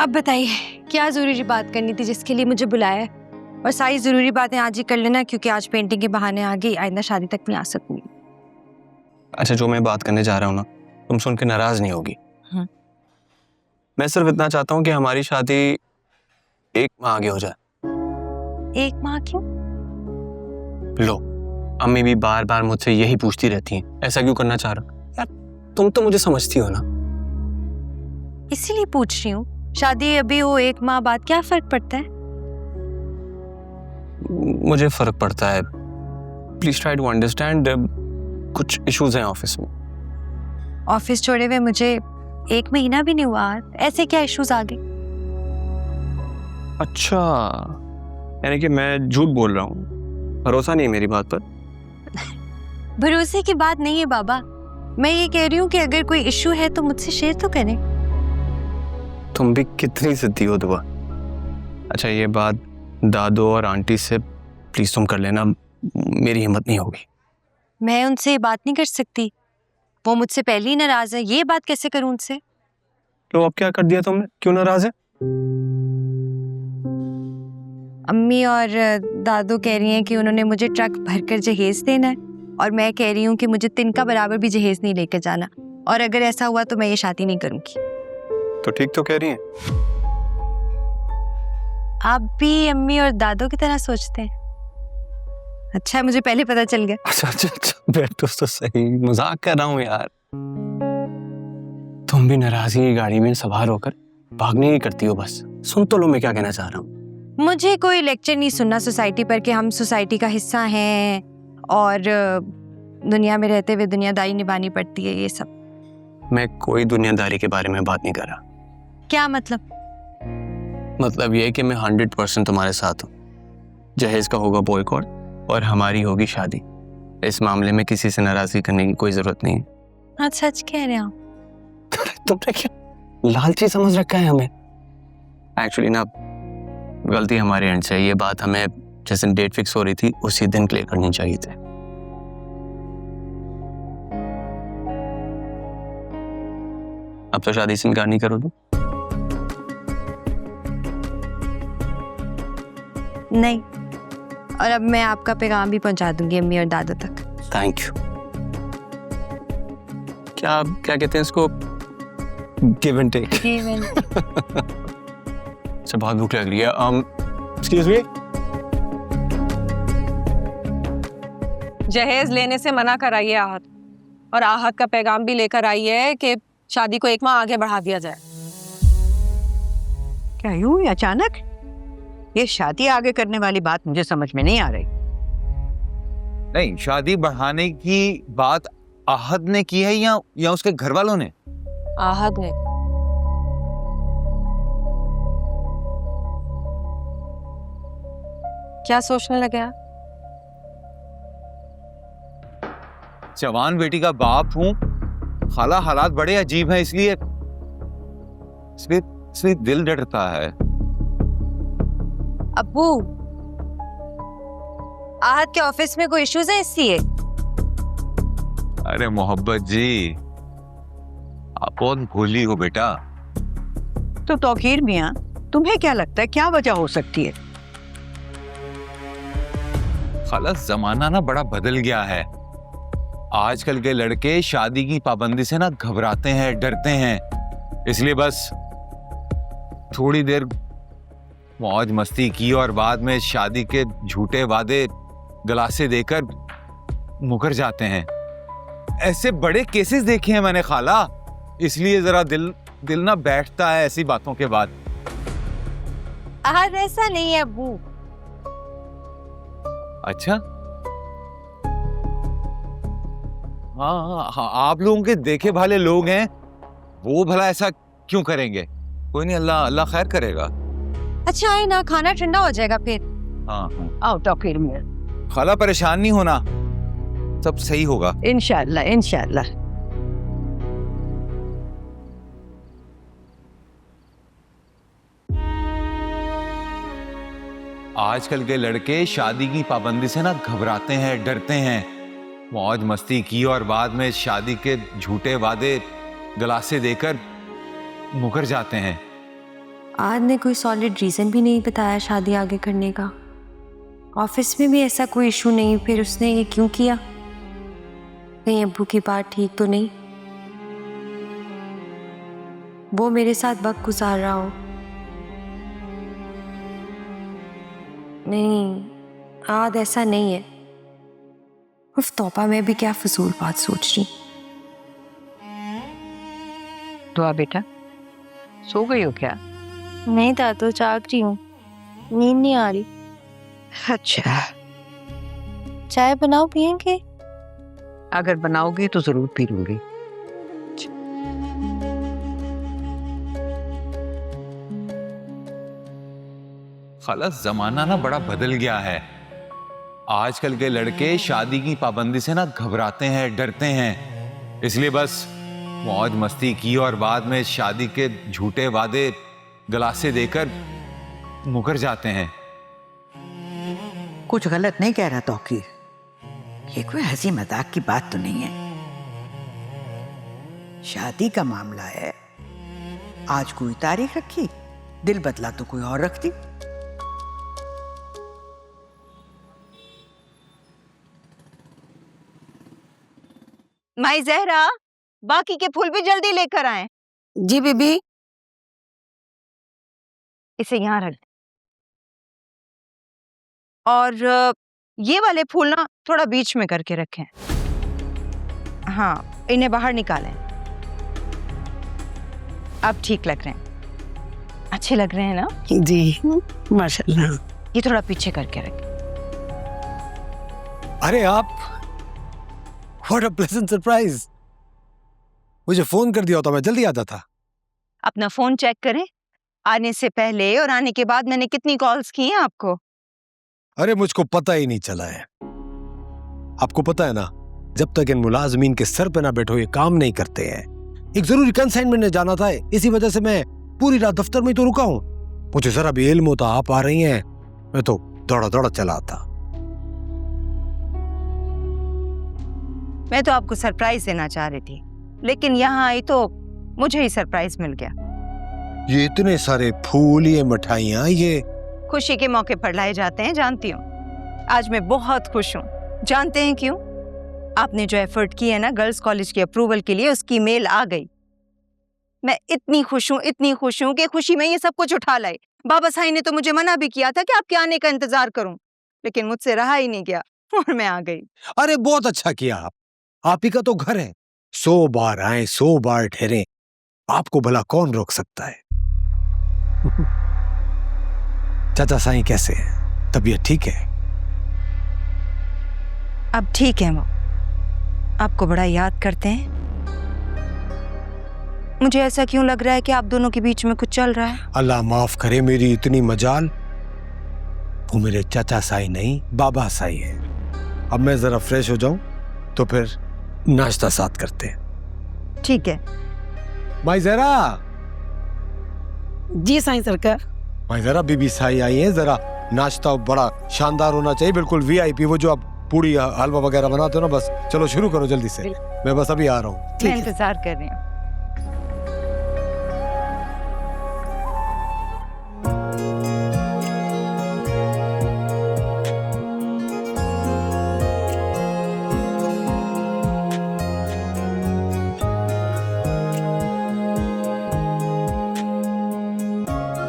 अब बताइए क्या जरूरी बात करनी थी जिसके लिए मुझे बुलाया है? और सारी जरूरी बातें आज ही कर लेना क्योंकि आज पेंटिंग के बहाने आ गई, आइंदा शादी तक नहीं आ सकूंगी। अच्छा, जो मैं बात करने जा रहा हूँ ना, तुम सुन के नाराज नहीं होगी। मैं सिर्फ इतना चाहता हूँ कि हमारी शादी 1 माह आगे हो जाए। 1 माह क्यों? लो, अम्मी भी बार बार मुझसे यही पूछती रहती हैं, ऐसा क्यों करना चाह रहा? यार तुम तो मुझे समझती हो ना। इसीलिए पूछ रही हूँ, शादी अभी हो 1 माह बाद क्या फर्क पड़ता है? मुझे फर्क पड़ता है। Please try to understand. कुछ इश्यूज हैं ऑफिस में। ऑफिस छोड़े हुए मुझे 1 महीना भी नहीं हुआ, ऐसे क्या इश्यूज आ गए? अच्छा, यानी कि मैं झूठ बोल रहा हूँ, भरोसा नहीं है मेरी बात पर? भरोसे की बात नहीं है बाबा, मैं ये कह रही हूँ कि अगर कोई इश्यू है तो मुझसे शेयर तो करें। तुम भी कितनी जिद्दी हो दुआ। अच्छा, ये बात दादू और आंटी से प्लीज तुम कर लेना, मेरी हिम्मत नहीं होगी। मैं उनसे ये बात नहीं कर सकती, वो मुझसे पहले ही नाराज है, ये बात कैसे करूं उनसे? तो अब क्या कर दिया तुमने, क्यों नाराज है? अम्मी और दादू कह रही हैं कि उन्होंने मुझे ट्रक भरकर जहेज देना है और मैं कह रही हूँ कि मुझे तिनका बराबर भी जहेज नहीं लेकर जाना, और अगर ऐसा हुआ तो मैं ये शादी नहीं करूंगी। तो ठीक तो कह रही हैं। आप भी अम्मी और दादू की तरह सोचते हैं? अच्छा है, मुझे पहले पता चल गया। अच्छा, बैठो तो सही, मजाक कर रहा हूँ यार। तुम भी नाराजगी की गाड़ी में सवार होकर भागने ही करती हो बस। सुन तो लो मैं क्या कहना चाह रहा हूँ। मुझे कोई लेक्चर नहीं सुनना सोसाइटी पर कि हम सोसाइटी का हिस्सा हैं और दुनिया में रहते हुए दुनियादारी निभानी पड़ती है, ये सब। मैं कोई दुनियादारी के बारे में बात नहीं कर रहा। क्या मतलब? मतलब ये कि मैं 100% तुम्हारे साथ हूँ। जहेज का होगा बॉयकॉट और हमारी होगी शादी। इस मामले में किसी से नाराजगी करने की कोई जरूरत नहीं है। आप सच कह रहे हो? तुमने क्या लालची समझ रखा है हमें? एक्चुअली ना, गलती हमारे एंड से। ये बात हमें जिस दिन डेट फिक्स हो रही थी उसी दिन क्लियर करनी चाहिए थी। अब तो शादी से इनकार नहीं करो तुम? नहीं, और अब मैं आपका पैगाम भी पहुंचा दूंगी अम्मी और दादू तक। Thank you. क्या क्या कहते हैं इसको? Give and take. अच्छा, बहुत भूख लग रही है। Excuse me. जहेज लेने से मना कराइए आहत, और आहत का पैगाम भी लेकर आइए कि शादी को 1 माह आगे बढ़ा दिया जाए। क्या यूं अचानक? ये शादी आगे करने वाली बात मुझे समझ में नहीं आ रही। नहीं, शादी बढ़ाने की बात आहत ने की है या उसके घर वालों ने? आहत ने। क्या सोचने लगे आप? जवान बेटी का बाप हूं खाला, हालात बड़े अजीब हैं, इसलिए इसमें दिल डरता है। अब्बू, आहत के ऑफिस में कोई इश्यूज है इसलिए? अरे मोहब्बत जी, आप बहुत भोली हो बेटा। तो तौकीर मियां, तुम्हें क्या लगता है क्या वजह हो सकती है? खाला, जमाना ना बड़ा बदल गया है। आजकल के लड़के शादी की पाबंदी से ना घबराते हैं, डरते हैं, इसलिए बस थोड़ी देर मौज मस्ती की और बाद में शादी के झूठे वादे गलासे देकर मुकर जाते हैं। ऐसे बड़े केसेस देखे हैं मैंने खाला, इसलिए जरा दिल ना बैठता है ऐसी बातों के बाद। आहत ऐसा नहीं है अब्बू। अच्छा, हाँ, आप लोगों के देखे भाले लोग हैं, वो भला ऐसा क्यों करेंगे? कोई नहीं, अल्लाह खैर करेगा। अच्छा है ना, खाना ठंडा हो जाएगा फिर। हाँ, आओ तौकीर मियां। खाला परेशान नहीं होना, सब सही होगा इंशाअल्लाह इंशाअल्लाह। आजकल के लड़के शादी की पाबंदी से ना घबराते हैं, डरते हैं, मौज मस्ती की और बाद में शादी के झूठे वादे गलासे देकर मुकर जाते हैं। आज ने कोई सॉलिड रीज़न भी नहीं बताया शादी आगे करने का। ऑफिस में भी ऐसा कोई इशू नहीं, फिर उसने ये क्यों किया? कहीं अब्बू की बात ठीक तो नहीं? वो मेरे साथ वक्त गुजार रहा हो? नहीं, आज ऐसा नहीं है। उफ तौबा, मैं भी क्या फजूल बात सोच रही। दुआ बेटा, सो गई हो क्या? नहीं दादू, जाग रही हूँ, नींद नहीं आ रही। अच्छा, चाय बनाओ, पियेंगे? अगर बनाओगे तो जरूर पी लूंगी। खाला जमाना ना बड़ा बदल गया है। आजकल के लड़के शादी की पाबंदी से ना घबराते हैं, डरते हैं। इसलिए बस मौज मस्ती की और बाद में शादी के झूठे वादे गलासे देकर मुकर जाते हैं। कुछ गलत नहीं कह रहा तौकीर, ये कोई हंसी मजाक की बात तो नहीं है। शादी का मामला है, आज कोई तारीख रखी, दिल बदला तो कोई और रखती। माई जहरा, बाकी के फूल भी जल्दी लेकर आए। जी बीबी। इसे यहाँ रख दे। और ये वाले फूल ना थोड़ा बीच में करके रखें। हाँ, इन्हें बाहर निकालें। अब ठीक लग रहे हैं, अच्छे लग रहे हैं ना? जी माशाल्लाह। ये थोड़ा पीछे करके रखें। अरे आप, व्हाट अ प्लेजेंट सरप्राइज। मुझे फोन कर दिया होता मैं जल्दी आ जाता। अपना फोन चेक करें, आने से पहले और आने के बाद मैंने कितनी कॉल्स की हैं आपको। अरे मुझको पता ही नहीं चला है। आपको पता है ना, जब तक इन मुलाजमीन के सर पे ना बैठो ये काम नहीं करते हैं। एक जरूरी कंसाइनमेंट में जाना था, इसी वजह से मैं पूरी रात दफ्तर में ही तो रुका हूँ। मुझे जरा भी इल्म होता आप आ रही हैं, मैं तो दौड़ा दौड़ा चला आता। मैं तो आपको सरप्राइज देना चाह रही थी, लेकिन यहाँ आई तो मुझे ही सरप्राइज मिल गया। ये इतने सारे फूल, ये मिठाइयाँ, ये खुशी के मौके पर लाए जाते हैं, जानती हूँ। आज मैं बहुत खुश हूँ। जानते हैं क्यों? आपने जो एफर्ट की है ना गर्ल्स कॉलेज की अप्रूवल के लिए, उसकी मेल आ गई। मैं इतनी खुश हूँ, इतनी खुश हूँ कि खुशी में ये सब कुछ उठा लाई। बाबा साई ने तो मुझे मना भी किया था कि आपके आने का इंतजार करूं, लेकिन मुझसे रहा ही नहीं गया और मैं आ गई। अरे बहुत अच्छा किया आप ही का तो घर है। 100 बार आए 100 बार ठहरे, आपको भला कौन रोक सकता है। चाचा साईं कैसे हैं? तबीयत ठीक है? अब ठीक है, वो आपको बड़ा याद करते हैं। मुझे ऐसा क्यों लग रहा है कि आप दोनों के बीच में कुछ चल रहा है। अल्लाह माफ करे मेरी इतनी मजाल। वो मेरे चाचा साईं नहीं, बाबा साईं है। अब मैं जरा फ्रेश हो जाऊं तो फिर नाश्ता साथ करते हैं। ठीक है। भाई जरा, जी साईं सरकार। भाई जरा, बीबी साई आई है, जरा नाश्ता बड़ा शानदार होना चाहिए, बिल्कुल वीआईपी। वो जो आप पूड़ी हलवा वगैरह बनाते हो ना, बस चलो शुरू करो जल्दी से। मैं बस अभी आ रहा हूँ। मैं इंतजार कर रही हूँ।